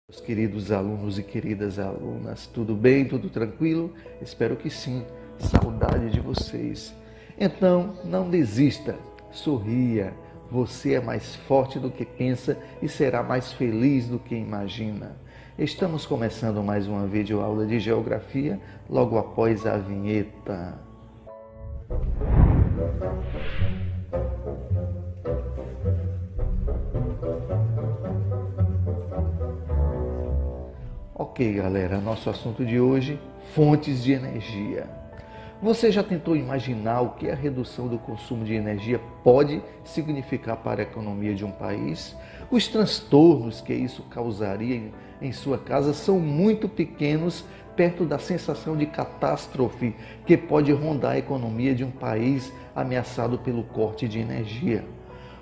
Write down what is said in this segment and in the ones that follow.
Meus queridos alunos e queridas alunas, tudo bem? Tudo tranquilo? Espero que sim. Saudade de vocês. Então, não desista, sorria. Você é mais forte do que pensa e será mais feliz do que imagina. Estamos começando mais uma videoaula de geografia, logo após a vinheta. Ok, galera, nosso assunto de hoje, fontes de energia. Você já tentou imaginar o que a redução do consumo de energia pode significar para a economia de um país? Os transtornos que isso causaria em sua casa são muito pequenos perto da sensação de catástrofe que pode rondar a economia de um país ameaçado pelo corte de energia.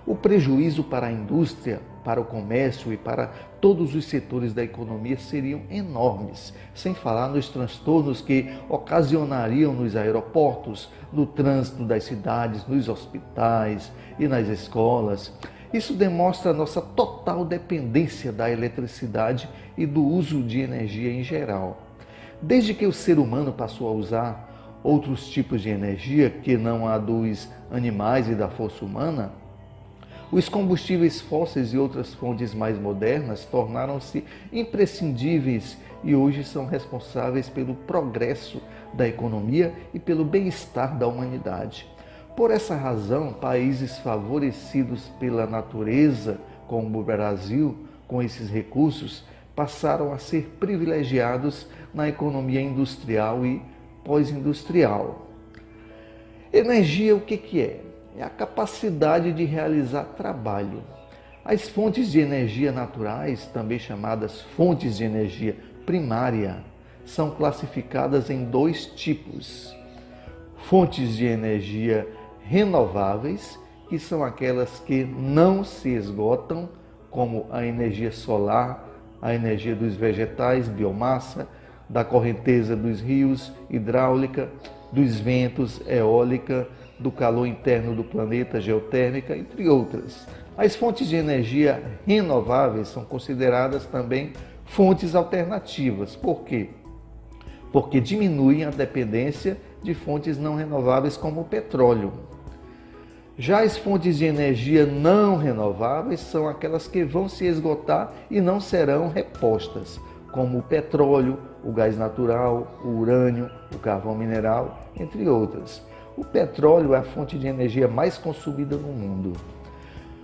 O prejuízo para a indústria, para o comércio e para todos os setores da economia seriam enormes, sem falar nos transtornos que ocasionariam nos aeroportos, no trânsito das cidades, nos hospitais e nas escolas. Isso demonstra a nossa total dependência da eletricidade e do uso de energia em geral. Desde que o ser humano passou a usar outros tipos de energia que não a dos animais e da força humana, os combustíveis fósseis e outras fontes mais modernas tornaram-se imprescindíveis e hoje são responsáveis pelo progresso da economia e pelo bem-estar da humanidade. Por essa razão, países favorecidos pela natureza, como o Brasil, com esses recursos, passaram a ser privilegiados na economia industrial e pós-industrial. Energia, o que é? É a capacidade de realizar trabalho. As fontes de energia naturais, também chamadas fontes de energia primária, são classificadas em dois tipos. Fontes de energia renováveis, que são aquelas que não se esgotam, como a energia solar, a energia dos vegetais, biomassa, da correnteza dos rios, hidráulica, dos ventos, eólica, do calor interno do planeta, geotérmica, entre outras. As fontes de energia renováveis são consideradas também fontes alternativas. Por quê? Porque diminuem a dependência de fontes não renováveis como o petróleo. Já as fontes de energia não renováveis são aquelas que vão se esgotar e não serão repostas, como o petróleo, o gás natural, o urânio, o carvão mineral, entre outras. O petróleo é a fonte de energia mais consumida no mundo.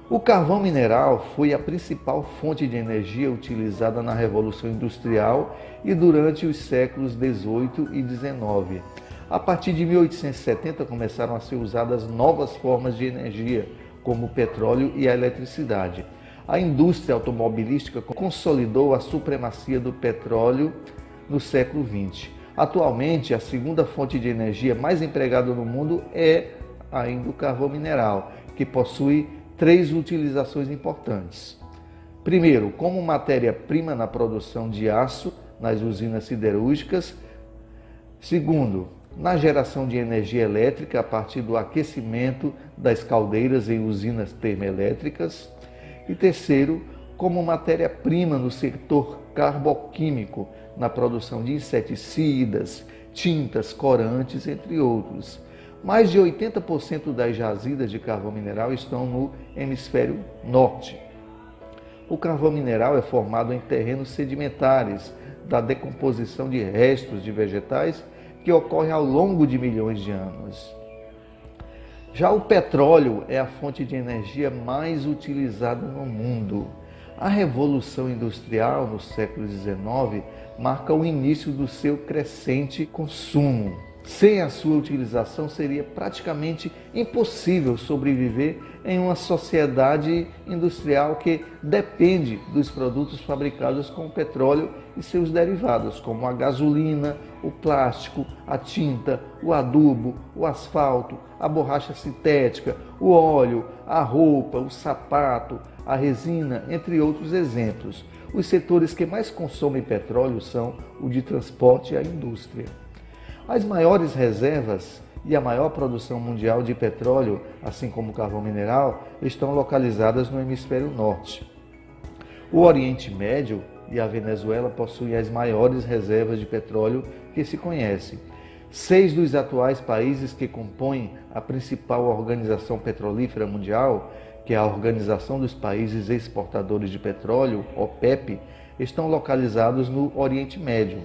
O carvão mineral foi a principal fonte de energia utilizada na Revolução Industrial e durante os séculos XVIII e XIX. A partir de 1870 começaram a ser usadas novas formas de energia, como o petróleo e a eletricidade. A indústria automobilística consolidou a supremacia do petróleo no século XX. Atualmente, a segunda fonte de energia mais empregada no mundo é ainda o carvão mineral, que possui três utilizações importantes. Primeiro, como matéria-prima na produção de aço nas usinas siderúrgicas. Segundo, na geração de energia elétrica a partir do aquecimento das caldeiras em usinas termoelétricas. E terceiro, como matéria-prima no setor carboquímico, na produção de inseticidas, tintas, corantes, entre outros. Mais de 80% das jazidas de carvão mineral estão no hemisfério norte. O carvão mineral é formado em terrenos sedimentares da decomposição de restos de vegetais que ocorre ao longo de milhões de anos. Já o petróleo é a fonte de energia mais utilizada no mundo. A Revolução Industrial, no século XIX, marca o início do seu crescente consumo. Sem a sua utilização, seria praticamente impossível sobreviver em uma sociedade industrial que depende dos produtos fabricados com o petróleo e seus derivados, como a gasolina, o plástico, a tinta, o adubo, o asfalto, a borracha sintética, o óleo, a roupa, o sapato, a resina, entre outros exemplos. Os setores que mais consomem petróleo são o de transporte e a indústria. As maiores reservas e a maior produção mundial de petróleo, assim como carvão mineral, estão localizadas no hemisfério norte. O Oriente Médio e a Venezuela possuem as maiores reservas de petróleo que se conhece. 6 dos atuais países que compõem a principal organização petrolífera mundial, que é a Organização dos Países Exportadores de Petróleo, OPEP, estão localizados no Oriente Médio.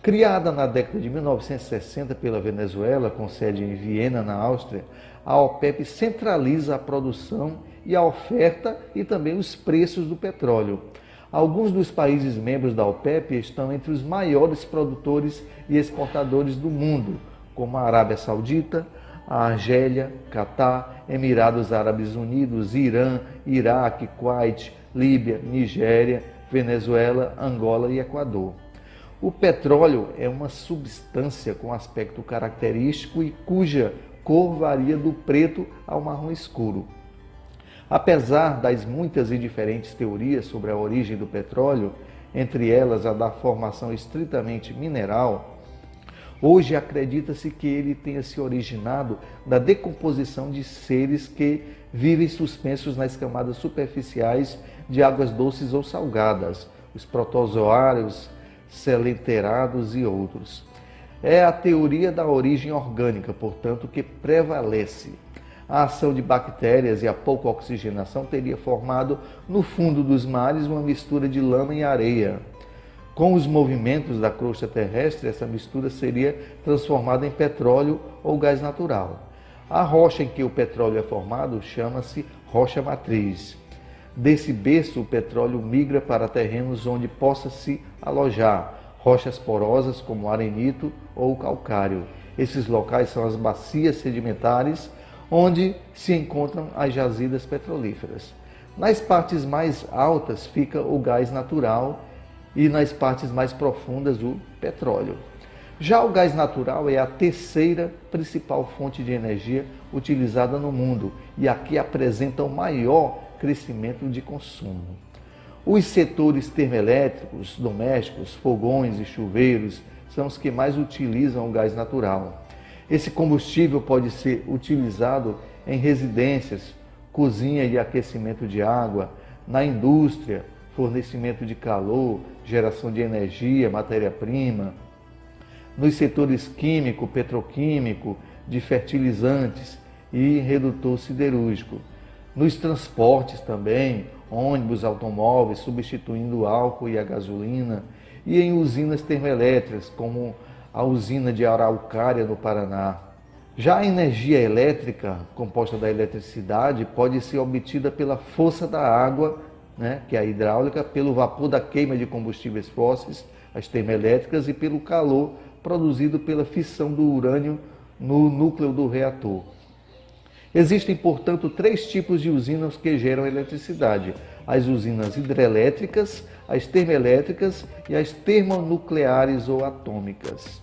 Criada na década de 1960 pela Venezuela, com sede em Viena, na Áustria, a OPEP centraliza a produção e a oferta e também os preços do petróleo. Alguns dos países membros da OPEP estão entre os maiores produtores e exportadores do mundo, como a Arábia Saudita, a Argélia, Catar, Emirados Árabes Unidos, Irã, Iraque, Kuwait, Líbia, Nigéria, Venezuela, Angola e Equador. O petróleo é uma substância com aspecto característico e cuja cor varia do preto ao marrom escuro. Apesar das muitas e diferentes teorias sobre a origem do petróleo, entre elas a da formação estritamente mineral, hoje acredita-se que ele tenha se originado da decomposição de seres que vivem suspensos nas camadas superficiais de águas doces ou salgadas, os protozoários, selenterados e outros. É a teoria da origem orgânica, portanto, que prevalece. A ação de bactérias e a pouca oxigenação teria formado no fundo dos mares uma mistura de lama e areia. Com os movimentos da crosta terrestre, essa mistura seria transformada em petróleo ou gás natural. A rocha em que o petróleo é formado chama-se rocha matriz. Desse berço, o petróleo migra para terrenos onde possa se alojar, rochas porosas como arenito ou calcário. Esses locais são as bacias sedimentares, onde se encontram as jazidas petrolíferas. Nas partes mais altas fica o gás natural e nas partes mais profundas o petróleo. Já o gás natural é a terceira principal fonte de energia utilizada no mundo e aqui apresenta o maior crescimento de consumo. Os setores termoelétricos, domésticos, fogões e chuveiros são os que mais utilizam o gás natural. Esse combustível pode ser utilizado em residências, cozinha e aquecimento de água, na indústria, fornecimento de calor, geração de energia, matéria-prima, nos setores químico, petroquímico, de fertilizantes e redutor siderúrgico. Nos transportes também, ônibus, automóveis, substituindo o álcool e a gasolina, e em usinas termoelétricas, como a usina de Araucária, no Paraná. Já a energia elétrica, composta da eletricidade, pode ser obtida pela força da água, que é a hidráulica, pelo vapor da queima de combustíveis fósseis, as termoelétricas, e pelo calor produzido pela fissão do urânio no núcleo do reator. Existem, portanto, 3 tipos de usinas que geram eletricidade: as usinas hidrelétricas, as termoelétricas e as termonucleares ou atômicas.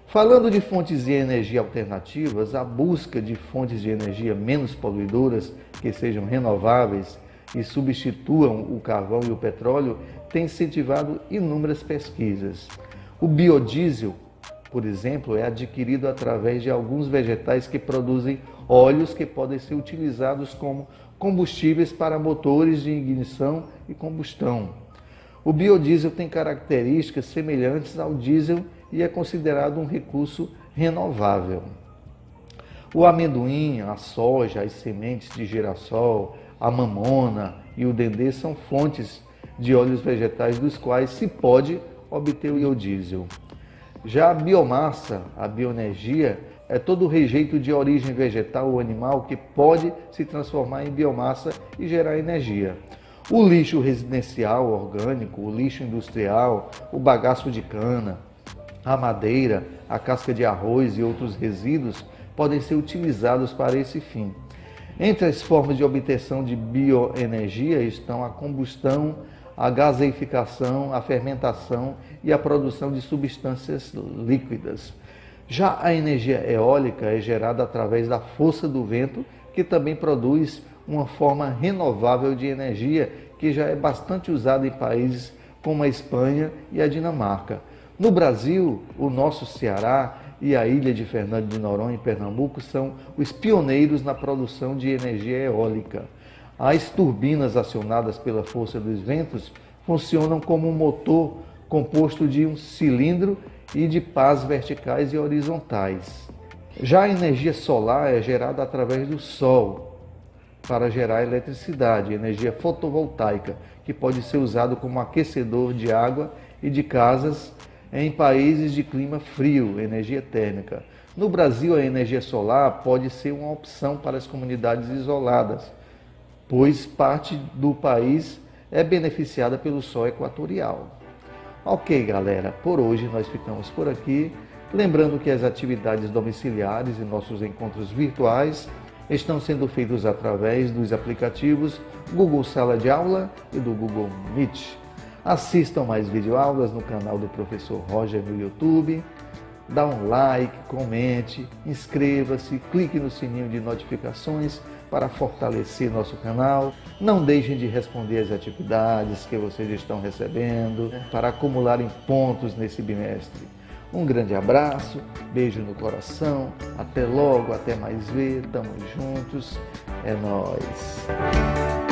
Falando de fontes de energia alternativas, a busca de fontes de energia menos poluidoras, que sejam renováveis e substituam o carvão e o petróleo, tem incentivado inúmeras pesquisas. O biodiesel, por exemplo, é adquirido através de alguns vegetais que produzem óleos que podem ser utilizados como combustíveis para motores de ignição e combustão. O biodiesel tem características semelhantes ao diesel e é considerado um recurso renovável. O amendoim, a soja, as sementes de girassol, a mamona e o dendê são fontes de óleos vegetais dos quais se pode obter o biodiesel. Já a biomassa, a bioenergia, é todo o rejeito de origem vegetal ou animal que pode se transformar em biomassa e gerar energia. O lixo residencial orgânico, o lixo industrial, o bagaço de cana, a madeira, a casca de arroz e outros resíduos podem ser utilizados para esse fim. Entre as formas de obtenção de bioenergia estão a combustão, a gaseificação, a fermentação e a produção de substâncias líquidas. Já a energia eólica é gerada através da força do vento, que também produz uma forma renovável de energia que já é bastante usada em países como a Espanha e a Dinamarca. No Brasil, o nosso Ceará e a ilha de Fernando de Noronha, em Pernambuco, são os pioneiros na produção de energia eólica. As turbinas acionadas pela força dos ventos funcionam como um motor composto de um cilindro e de pás verticais e horizontais. Já a energia solar é gerada através do Sol para gerar eletricidade, energia fotovoltaica, que pode ser usado como aquecedor de água e de casas em países de clima frio, energia térmica. No Brasil, a energia solar pode ser uma opção para as comunidades isoladas, pois parte do país é beneficiada pelo sol equatorial. Ok, galera, por hoje nós ficamos por aqui. Lembrando que as atividades domiciliares e nossos encontros virtuais estão sendo feitos através dos aplicativos Google Sala de Aula e do Google Meet. Assistam mais videoaulas no canal do Professor Roger no YouTube. Dá um like, comente, inscreva-se, clique no sininho de notificações para fortalecer nosso canal. Não deixem de responder as atividades que vocês estão recebendo para acumularem pontos nesse bimestre. Um grande abraço, beijo no coração, até logo, até mais ver, tamo juntos, é nóis!